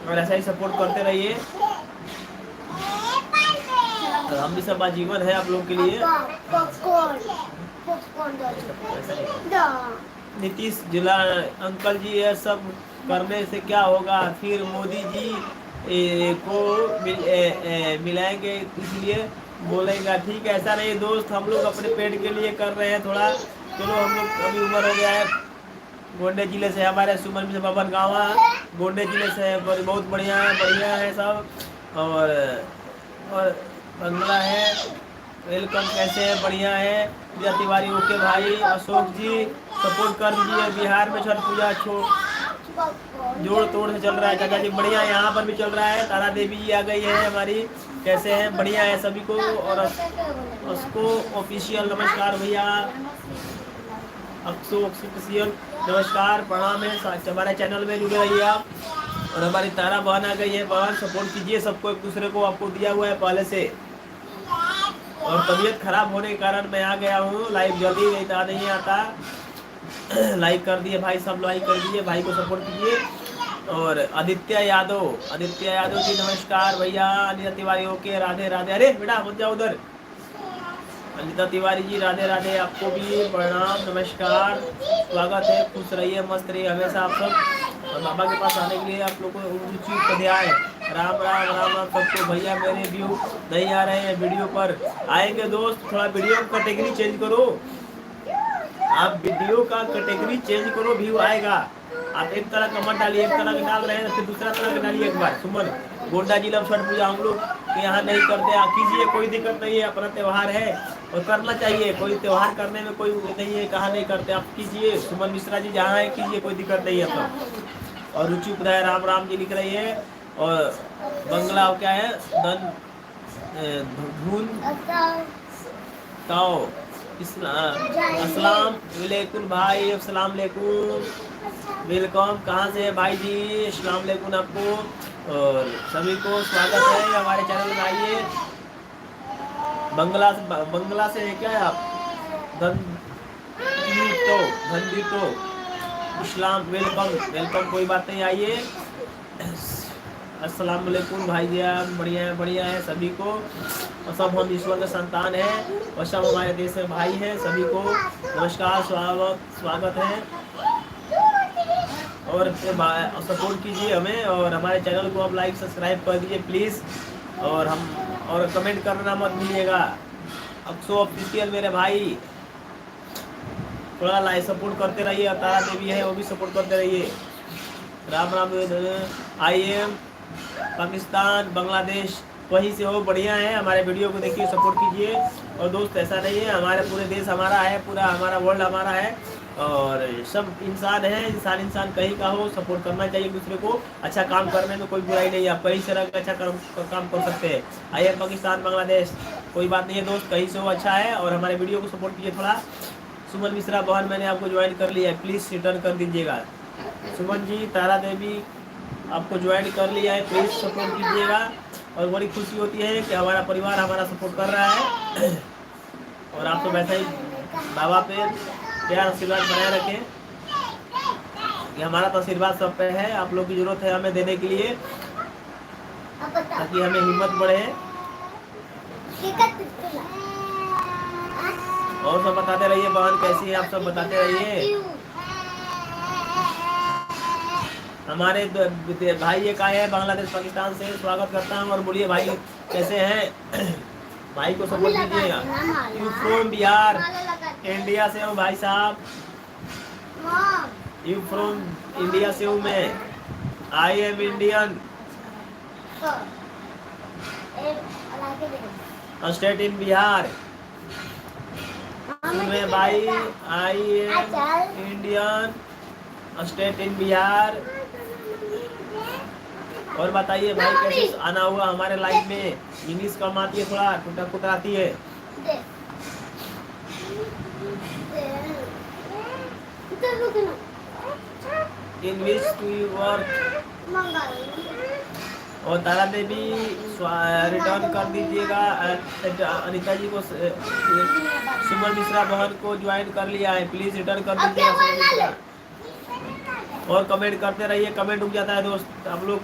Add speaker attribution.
Speaker 1: और ऐसा ही सपोर्ट करते रहिए। तो हम भी सब आजीवन है आप लोग के लिए। नीतीश जिला अंकल जी ये सब करने से क्या होगा, फिर मोदी जी को मिलाएंगे, इसलिए बोलेगा। ठीक है, ऐसा नहीं दोस्त, हम लोग अपने पेट के लिए कर रहे हैं थोड़ा। चलो हम लोग अभी उम्र हो गया है। गोंडे जिले से हमारे सुमन से बबन गाँव गोंडे जिले से है, बहुत बढ़िया है सब। और बंगला है, वेलकम, कैसे है, बढ़िया है। पूजा तिवारी ओके भाई। अशोक जी सपोर्ट कर दीजिए। बिहार में छठ पूजा जोड़ तोड़ से चल रहा है चाचा जी, बढ़िया। यहाँ पर भी चल रहा है। तारा देवी जी आ गई है हमारी, कैसे हैं, बढ़िया है सभी को। और उसको ऑफिशियल नमस्कार भैया, अक्सो ऑफिशियल नमस्कार, प्रणाम है। हमारे चैनल में जुड़े रहिए आप। और हमारी तारा बहन आ गई है, बहन सपोर्ट कीजिए सबको, एक दूसरे को आपको दिया हुआ है पहले से। और तबीयत खराब होने के कारण मैं आ गया हूँ, लाइव जल्दी नहीं आता। लाइक कर दिए भाई, सब लाइक कर दिए, भाई को सपोर्ट कीजिए। और आदित्य यादव जी नमस्कार भैया। अनिता तिवारी ओके, राधे राधे। अरे बेटा मत जाओ उधर। अनिता तिवारी जी राधे राधे, आपको भी प्रणाम नमस्कार, स्वागत है। खुश रहिए, मस्त रहिए हमेशा आप सब। और बाबा के पास आने के लिए आप लोगों को रुचि उपाध्याय, राम राम राम राम सबको। भैया मेरे व्यू नहीं आ रहे हैं वीडियो पर, आएंगे दोस्त। थोड़ा वीडियो कैटेगरी चेंज करो, आप वीडियो का कैटेगरी चेंज करो, व्यू आएगा। आप एक तरह का मत डालिए, एक तरह का डाल रहे हैं फिर दूसरा तरह का डालिए। एक बार सुमन, गोंडा जिला छठ पूजा हम लोग यहाँ नहीं करते, आप कीजिए, कोई दिक्कत नहीं है, अपना त्यौहार है और करना चाहिए। कोई त्यौहार करने में कोई नहीं है, कहाँ नहीं करते, आप कीजिए। सुमन मिश्रा जी जहाँ है कीजिए, कोई दिक्कत नहीं है अपना। और रुचि उपाध्याय राम राम जी लिख रही है। और बंगला क्या है, धन धुन ताओ, अस्सलाम वालेकुम भाई, अस्सलाम वालेकुम, वेलकम। कहाँ से है भाई जी, अस्सलाम वालेकुम आपको और सभी को स्वागत है हमारे चैनल में। आइए, बंगला से है क्या है आप, धनदीतो इस्लाम, वेलकम, कोई बात नहीं, आइए। अस्सलाम वालेकुम भाई जी, बढ़िया है सभी को। और सब हम ईश्वर के संतान हैं और सब हमारे देश में भाई हैं, सभी को नमस्कार, स्वागत है। और सपोर्ट कीजिए हमें और हमारे चैनल को आप लाइक सब्सक्राइब कर दीजिए प्लीज़। और कमेंट करना मत भूलिएगा। अक्सो ऑफिशियल मेरे भाई, थोड़ा लाइक सपोर्ट करते रहिए। तारा देवी है, वो भी सपोर्ट करते रहिए। राम राम। IM पाकिस्तान, बांग्लादेश, वहीं से हो, बढ़िया है। हमारे वीडियो को देखिए, सपोर्ट कीजिए। और दोस्त ऐसा नहीं है, हमारे पूरे देश हमारा है, पूरा हमारा वर्ल्ड हमारा है और सब इंसान है। इंसान कहीं का हो, सपोर्ट करना चाहिए दूसरे को। अच्छा काम करने में कोई बुराई नहीं है, आप कहीं से रह अच्छा काम कर सकते हैं। आइए पाकिस्तान, बांग्लादेश, कोई बात नहीं है दोस्त, कहीं से हो अच्छा है। और हमारे वीडियो को सपोर्ट कीजिए थोड़ा। सुमन मिश्रा बहन, मैंने आपको ज्वाइन कर लिया है, प्लीज़ रिटर्न कर दीजिएगा। सुमन जी, तारा देवी आपको ज्वाइन कर लिया है, प्लीज़ सपोर्ट कीजिएगा। और बड़ी खुशी होती है कि हमारा परिवार हमारा सपोर्ट कर रहा है। और आप तो वैसा ही बाबा पे प्यार आशीर्वाद बनाए रखें कि हमारा तो आशीर्वाद सब पे है। आप लोग की ज़रूरत है हमें देने के लिए, ताकि हमें हिम्मत बढ़े। और सब बताते रहिए, बहन कैसी है, आप सब बताते रहिए। हमारे भाई एक आए हैं बांग्लादेश पाकिस्तान से, स्वागत करता हूँ। और बोलिए भाई कैसे हैं, भाई को सपोर्ट कीजिएगा। यू फ्रॉम बिहार, इंडिया से हूँ भाई साहब। यू फ्रॉम इंडिया से हूँ मैं, I am Indian, state in Bihar. मैं भाई, I am Indian, state in Bihar. और बताइए भाई कैसे आना हुआ हमारे लाइफ में। इंग्लिश कम आती है, थोड़ा टूटा फूटा आती है। इन विच टू वर्क। और तारा देवी रिटर्न कर दीजिएगा। अनिता जी को, सुमन मिश्रा बहन को ज्वाइन कर लिया है, प्लीज रिटर्न कर दीजिएगा। और कमेंट करते रहिए, कमेंट रुक जाता है दोस्त आप लोग।